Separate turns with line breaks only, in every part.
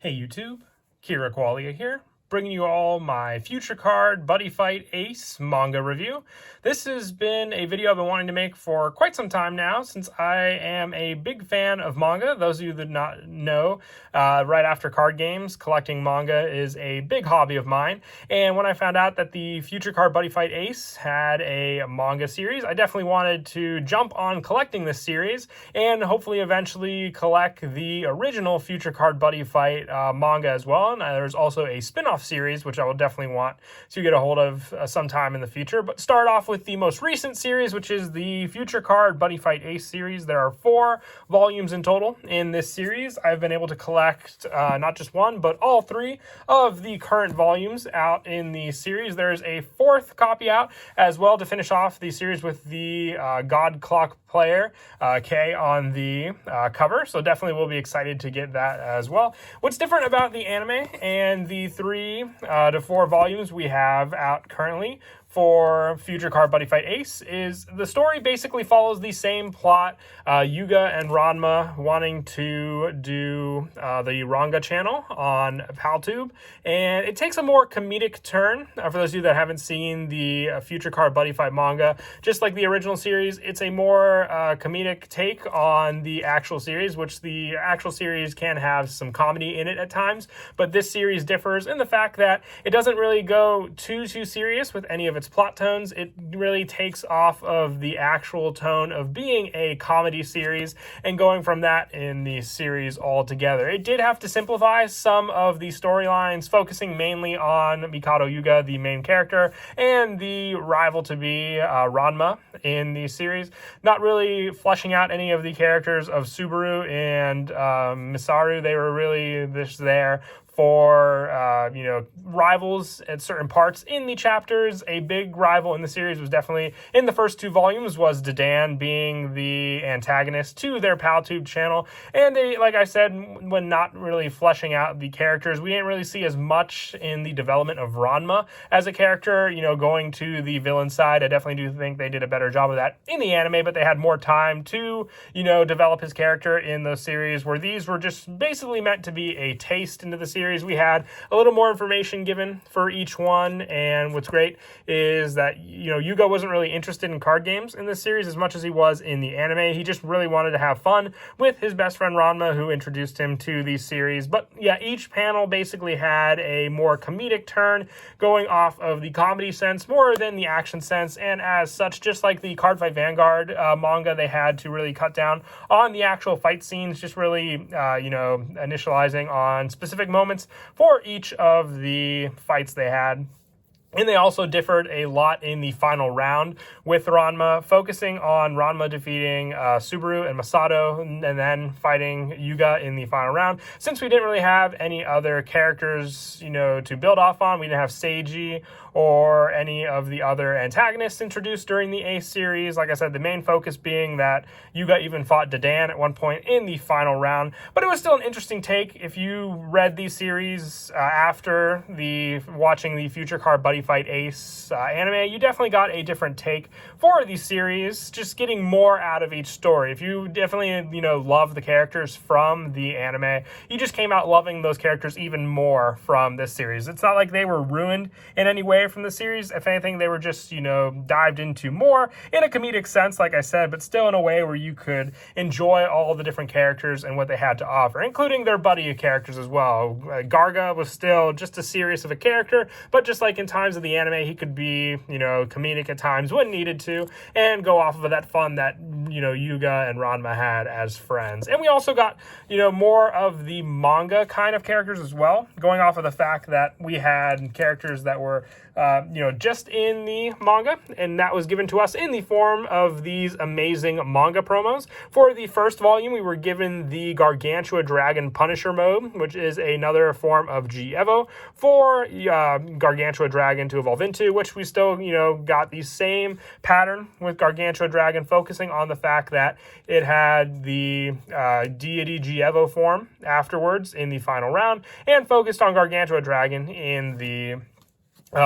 Hey YouTube, Kira Qualia here, bringing you all my Future Card Buddyfight Ace manga review. This has been a video I've been wanting to make for quite some time now, since I am a big fan of manga. Those of you that not know, right after card games, collecting manga is a big hobby of mine. And when I found out that the Future Card Buddyfight Ace had a manga series, I definitely wanted to jump on collecting this series and hopefully eventually collect the original Future Card Buddyfight manga as well. And there's also a spin-off series, which I will definitely want to get a hold of sometime in the future. But start off with the most recent series, which is the Future Card Buddyfight Ace series. There are 4 volumes in total in this series. I've been able to collect not just one, but all 3 of the current volumes out in the series. There's a 4th copy out as well to finish off the series with the God Clock player, K, on the cover. So definitely will be excited to get that as well. What's different about the anime and the 3 to 4 volumes we have out currently for Future Card Buddyfight Ace is the story basically follows the same plot. Yuga and Ranma wanting to do the Ranga channel on PalTube, and it takes a more comedic turn. For those of you that haven't seen the Future Card Buddyfight manga, just like the original series, it's a more comedic take on the actual series, which the actual series can have some comedy in it at times, but this series differs in the fact that it doesn't really go too serious with any of its plot tones. It really takes off of the actual tone of being a comedy series and going from that in the series altogether. It did have to simplify some of the storylines, focusing mainly on Mikado Yuga, the main character, and the rival to be Ranma in the series, not really fleshing out any of the characters of Subaru and Misaru. They were really just there for, rivals at certain parts in the chapters. A big rival in the series was definitely, in the first 2 volumes, was Dadan being the antagonist to their PalTube channel. And they, like I said, when not really fleshing out the characters, we didn't really see as much in the development of Ranma as a character, going to the villain side. I definitely do think they did a better job of that in the anime, but they had more time to, develop his character in those series, where these were just basically meant to be a taste into the series. We had a little more information given for each one, and what's great is that Yuga wasn't really interested in card games in this series as much as he was in the anime. He just really wanted to have fun with his best friend Ranma, who introduced him to the series. But yeah, each panel basically had a more comedic turn, going off of the comedy sense more than the action sense, and as such, just like the Cardfight Vanguard manga, they had to really cut down on the actual fight scenes, just really initializing on specific moments for each of the fights they had. And they also differed a lot in the final round, with Ranma focusing on Ranma defeating Subaru and Masato, and then fighting Yuga in the final round. Since we didn't really have any other characters, to build off on, we didn't have Seiji or any of the other antagonists introduced during the Ace series. Like I said, the main focus being that Yuga even fought Dadan at one point in the final round. But it was still an interesting take. If you read these series after watching the Future Card Buddyfight Ace anime, you definitely got a different take for these series, just getting more out of each story. If you definitely, love the characters from the anime, you just came out loving those characters even more from this series. It's not like they were ruined in any way from the series. If anything, they were just, dived into more in a comedic sense, like I said, but still in a way where you could enjoy all the different characters and what they had to offer, including their buddy characters as well. Garga was still just as serious of a character, but just like in times of the anime, he could be, comedic at times when needed to, and go off of that fun that, Yuga and Ranma had as friends. And we also got, more of the manga kind of characters as well, going off of the fact that we had characters that were just in the manga, and that was given to us in the form of these amazing manga promos. For the first volume, we were given the Gargantua Dragon Punisher mode, which is another form of G-Evo for Gargantua Dragon to evolve into, which we still, got the same pattern with Gargantua Dragon, focusing on the fact that it had the deity G-Evo form afterwards in the final round, and focused on Gargantua Dragon in the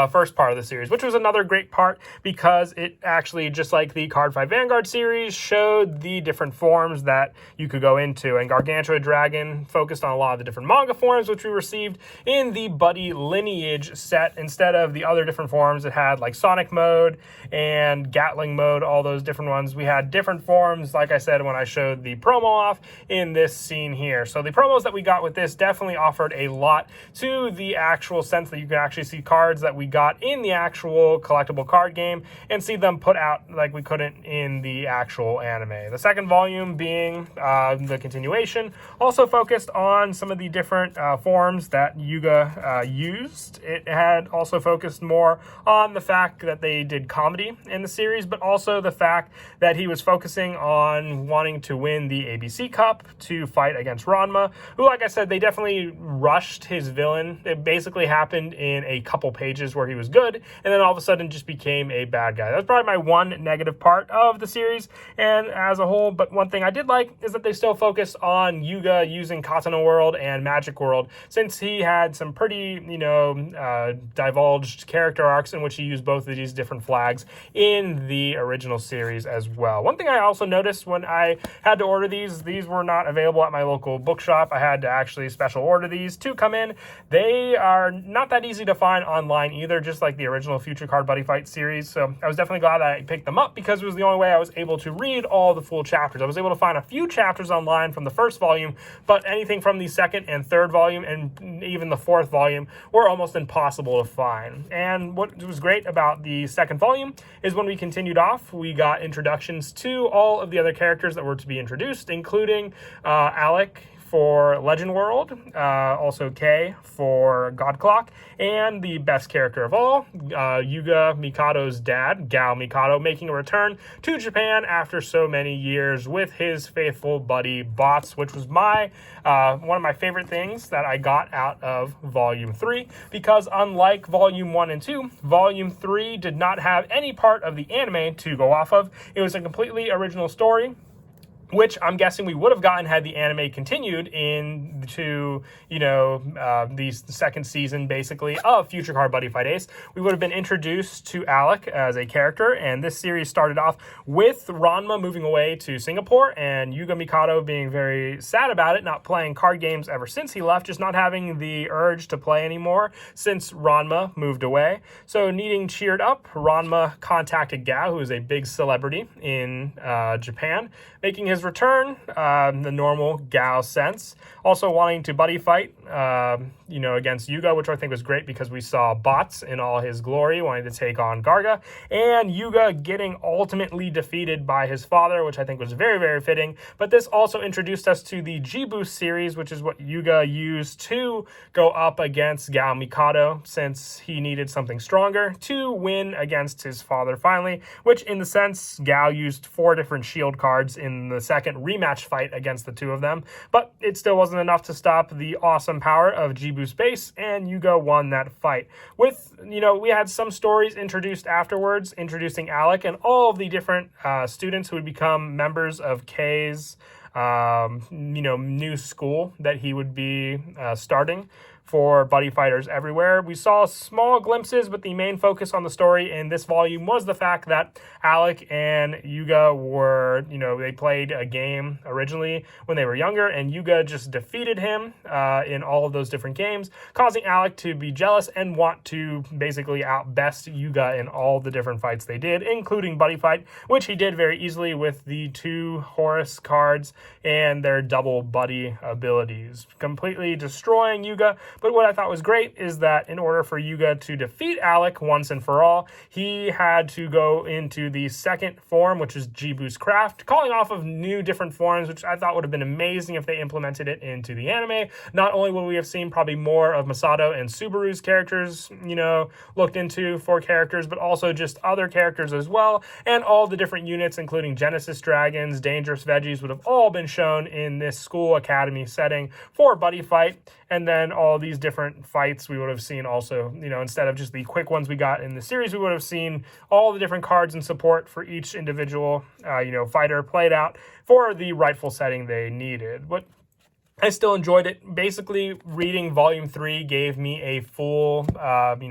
first part of the series, which was another great part because it actually, just like the Cardfight Vanguard series, showed the different forms that you could go into. And Gargantua Dragon focused on a lot of the different manga forms, which we received in the Buddy Lineage set. Instead of the other different forms, it had like Sonic mode and Gatling mode, all those different ones. We had different forms, like I said, when I showed the promo off in this scene here. So the promos that we got with this definitely offered a lot to the actual sense that you can actually see cards that we got in the actual collectible card game and see them put out like we couldn't in the actual anime. The second volume, being the continuation, also focused on some of the different forms that Yuga used. It had also focused more on the fact that they did comedy in the series, but also the fact that he was focusing on wanting to win the ABC Cup to fight against Ranma, who, like I said, they definitely rushed his villain. It basically happened in a couple pages where he was good, and then all of a sudden just became a bad guy. That was probably my one negative part of the series and as a whole, but one thing I did like is that they still focused on Yuga using Katana World and Magic World, since he had some pretty, divulged character arcs in which he used both of these different flags in the original series as well. One thing I also noticed when I had to order these were not available at my local bookshop. I had to actually special order these to come in. They are not that easy to find online either, just like the original Future Card Buddyfight series. So I was definitely glad that I picked them up because it was the only way I was able to read all the full chapters. I was able to find a few chapters online from the first volume, but anything from the second and third volume and even the fourth volume were almost impossible to find. And what was great about the second volume is when we continued off, we got introductions to all of the other characters that were to be introduced, including Alec for Legend World, also Kay for God Clock, and the best character of all, Yuga Mikado's dad, Gao Mikado, making a return to Japan after so many years with his faithful buddy Bots, which was my one of my favorite things that I got out of Volume 3, because unlike Volume 1 and 2, Volume 3 did not have any part of the anime to go off of. It was a completely original story, which I'm guessing we would have gotten had the anime continued into, the second season, basically, of Future Card Buddyfight Ace. We would have been introduced to Alec as a character, and this series started off with Ranma moving away to Singapore, and Yuga Mikado being very sad about it, not playing card games ever since he left, just not having the urge to play anymore since Ranma moved away. So needing cheered up, Ranma contacted Gao, who is a big celebrity in Japan, making his return, the normal Gao sense. Also wanting to buddy fight, against Yuga, which I think was great because we saw Bots in all his glory wanting to take on Garga, and Yuga getting ultimately defeated by his father, which I think was very, very fitting. But this also introduced us to the G-Boost series, which is what Yuga used to go up against Gao Mikado, since he needed something stronger to win against his father finally, which in the sense, Gao used 4 different shield cards in the second rematch fight against the two of them, but it still wasn't enough to stop the awesome power of G-Boost base, and Yuga won that fight. With, we had some stories introduced afterwards, introducing Alec and all of the different students who would become members of K's, new school that he would be starting for buddy fighters everywhere. We saw small glimpses, but the main focus on the story in this volume was the fact that Alec and Yuga were, they played a game originally when they were younger, and Yuga just defeated him in all of those different games, causing Alec to be jealous and want to basically outbest Yuga in all the different fights they did, including buddy fight, which he did very easily with the 2 Horus cards and their double buddy abilities, completely destroying Yuga. But what I thought was great is that in order for Yuga to defeat Alec once and for all, he had to go into the second form, which is G-Boost Craft, calling off of new different forms, which I thought would have been amazing if they implemented it into the anime. Not only would we have seen probably more of Masato and Subaru's characters, looked into for characters, but also just other characters as well, and all the different units, including Genesis Dragons, Dangerous Veggies, would have all been shown in this school academy setting for Buddy Fight. And then all these different fights we would have seen also, instead of just the quick ones we got in the series, we would have seen all the different cards and support for each individual, fighter played out for the rightful setting they needed. What I still enjoyed it. Basically, reading Volume 3 gave me a full,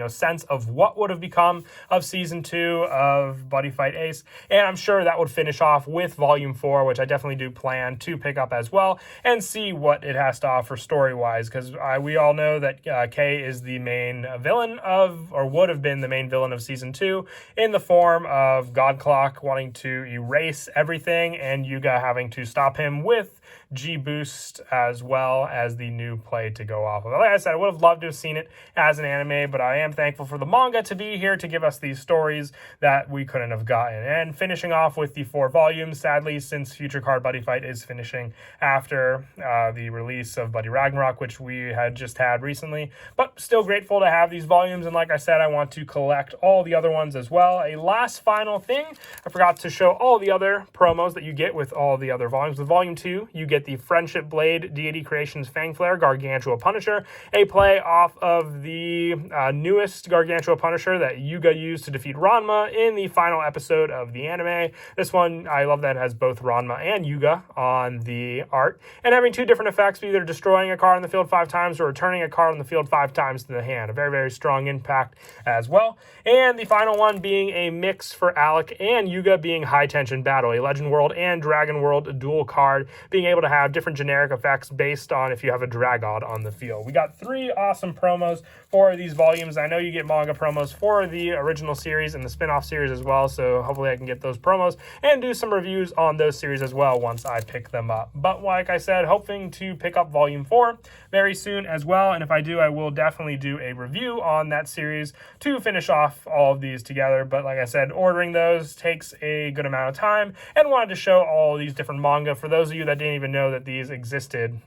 sense of what would have become of Season 2 of Buddyfight Ace, and I'm sure that would finish off with Volume 4, which I definitely do plan to pick up as well, and see what it has to offer story-wise, because we all know that Kay is the main villain of, or would have been the main villain of Season 2, in the form of God Clock wanting to erase everything, and Yuga having to stop him with G-Boost as well as the new play to go off of. Like I said, I would have loved to have seen it as an anime, but I am thankful for the manga to be here to give us these stories that we couldn't have gotten. And finishing off with the 4 volumes, sadly, since Future Card Buddyfight is finishing after the release of Buddy Ragnarok, which we had just had recently, but still grateful to have these volumes. And like I said, I want to collect all the other ones as well. A last final thing, I forgot to show all the other promos that you get with all the other volumes. With Volume 2, you get the Friendship Blade Deity Creations Fangflare Gargantua Punisher, a play off of the newest Gargantua Punisher that Yuga used to defeat Ranma in the final episode of the anime. This one, I love that it has both Ranma and Yuga on the art, and having 2 different effects, either destroying a card on the field 5 times or returning a card on the field 5 times to the hand. A very, very strong impact as well. And the final one being a mix for Alec and Yuga, being High Tension Battle, a Legend World and Dragon World dual card, being able to have different generic effects based on if you have a Dragod on the field. We got 3 awesome promos for these volumes. I know you get manga promos for the original series and the spin-off series as well, so hopefully I can get those promos and do some reviews on those series as well once I pick them up. But like I said, hoping to pick up Volume 4 very soon as well, and if I do, I will definitely do a review on that series to finish off all of these together. But like I said, ordering those takes a good amount of time, and wanted to show all these different manga for those of you that didn't even know that these existed,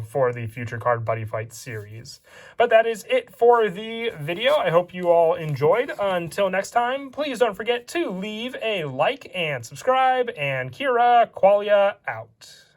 for the Future Card Buddyfight series. But that is it for the video. I hope you all enjoyed. Until next time, please don't forget to leave a like and subscribe, and Kira Qualia out.